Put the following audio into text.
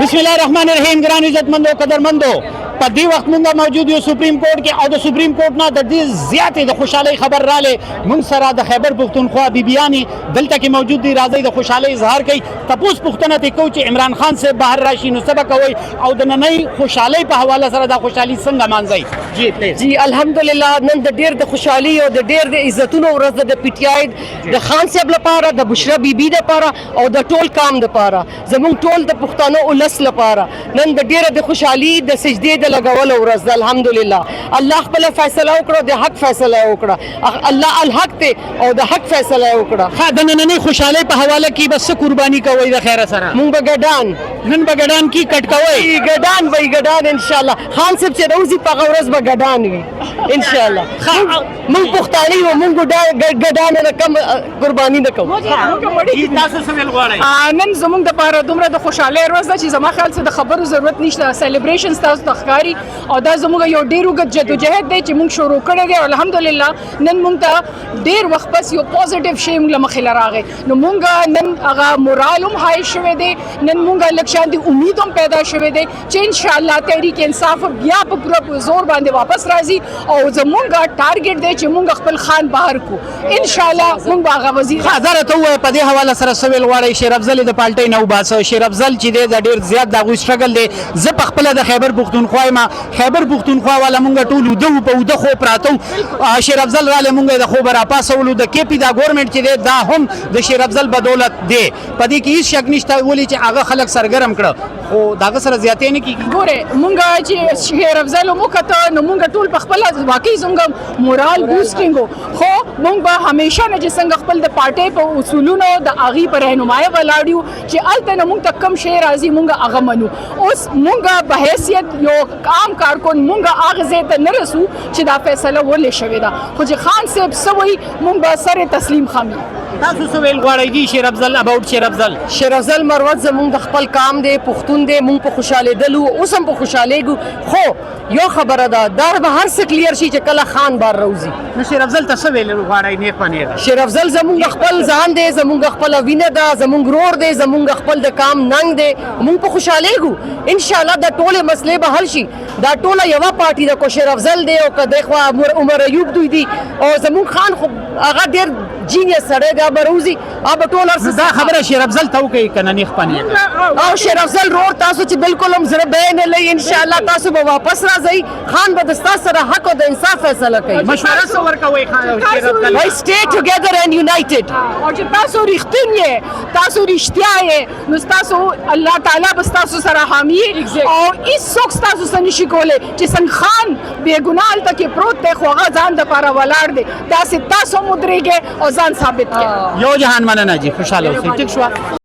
बिस्मिल्लाहिर्रहमानिर्रहीम ګران عزتمندو قدرمندو په دې وخت مونږ موجود یو سپریم کورټ کې او د سپریم کورټ نه د دې زیاتې د خوشحالۍ خبر رالی مونږ سره د خیبر پښتونخوا بیبیانې دلته کې موجود دي. راځئ د خوشحالۍ اظهار کوي. تپوس پوښتنه ترې کوو چې عمران خان صاحب بهر راشي نو څه به کوئ او د نننۍ خوشحالۍ په حواله سره دا خوشحالي څنګه مانځئ؟ جی الحمدلله نن د ډیر د خوشحالي او د ډیر د عزتونو ورځ د پی ټی آی د خان صاحب لپاره د بشرا بیبي لپاره او د ټول کام لپاره زموږ ټول د پښتنو ولس لپاره نن د ډیره د خوشحالي د سجدې د لګولو ورځ ده. الحمدلله الله خپل فیصله وکړه د حق فیصله وکړه الله الحق ته او د حق فیصله وکړه. ها د نننۍ خوشحالۍ په حواله کې بس قرباني کوئ د خیره سره؟ مونږ به ګډان نن به ګډان کې کټ کوئ؟ ګډان به ګډان ان شاء الله. خان صاحب چې روزي په ورځ به ګډان وي ان شاء الله. مونږ پښتانه یو مونږ ګډان نه کم قرباني نه کوو. تاسو څه ویل غواړئ؟ نن زموږ د پاره دومره د خوشحالۍ ورځ ده چې زما خیال څه د خبرو ضرورت نشته. سیلیبریشنز تاسو ته ښکاري او دا زموږ یو ډېر اوږد جدوجهد دی چې موږ شروع کړی دی. الحمدلله نن موږ ته ډېر وخت پس یو پوزیټیو شی موږ له مخې راغی نو موږ نن هغه مورال هم های شوی دی. نن موږ لږ شان د امید هم پیدا شوی دی چې انشاءالله تحریک انصاف بیا په پوره زور باندې واپس راځي او زموږ ټارګټ دی چې موږ خپل خان بهر کو انشاءالله. موږ به هغه وزیر حاضر ته ووایه په دې حواله سره څه ویل غواړئ؟ شیر افضل د پالټۍ نه وباسه. شیر افضل چې دی د ډېر زیات د هغوی سټرګل دی. زه پخپله د خیبر پښتونخوا یم. خیبر پښتونخوا والا مونږ ټول وده وو په وده خوب پراته وو. شیر افضل رالی مونږ د خوبه راپاڅولو. د کې پي دا ګورنمنټ چې دی دا هم د شیر افضل بدولت دی. په دې کې هېڅ شک نشته ولې چې هغه خلک سرګرم کړه خو د هغه سره زیاتې نه کېږي. ګورې مونږ چې شیر افضل هم وکته نو مونږ ټول پخپله واقعي زموږ مورال بوسټینګ و خو مونږ به همیشه نه چې څنګه خپل د پارټۍ په اصولونو د هغې په رهنمایه ولاړ یو چې هلته نه مونږ ته کوم شی راځي مونږ هغه منو. اوس مونږ په حیثیت یو عام کارکن مونږ هغه ځای ته نه رسو چې دا فیصله ولې شوې ده خو چې خان صاحب څه وایي مونږ به سر تسلیم خامي. تاسو څه ویل غواړئ دي شیر افضل اباوټ شیر افضل؟ شیر افضل مروت زموږ د خپل کام دی پښتون دی. مونږ په خوشحالېدلو اوس هم په خوشحالېږو خو یو خبره ده دا به هر څه کلیر شي چې کله خان بار روزي. نو شیر افضل ته څه ویل غواړئ نیغ په نیغه؟ شیر افضل زموږ خپل ځان دی زموږ خپل وینه ده زموږ رور دی زموږ خپل د کام ننګ دی. مونږ په خوشحالېږو انشاءالله دا ټولې مسلې به حل شي. دا ټوله یوه پارټي ده کو شیر افضل دی او که دی خوا عمر ایوب دوی دي او زموږ خان خو هغه ډېر جینیس سړی دی به روزي هغه ټول دا خبره شیر افضل ته وکړئ که نه نیغ په نیغه؟ او شیر افضل رور تاسو چې بالکل هم زړه بی نه لئ انشاءالله تاسو به واپس راځئ. خان به د ستاسو سره حق او د انصاف فیصله کوي. مشوره څه ورکوئ شیر افضل؟ وای stay together and united. او چې تاسو رښتین یې تاسو رښتیا یې نو ستاسو الله تعالی به ستاسو سره حامي او هېڅوک ستاسو څه نشي کولی چې څنګه خان بېګناه هلته کې پروت دی خو هغه ځان دپاره ولاړ دی. داسې تاسو هم ودرېږئ او ځان ثابت کړئ. یو جهان مننه جي خوشحاله اوسئ. ټیک شوه.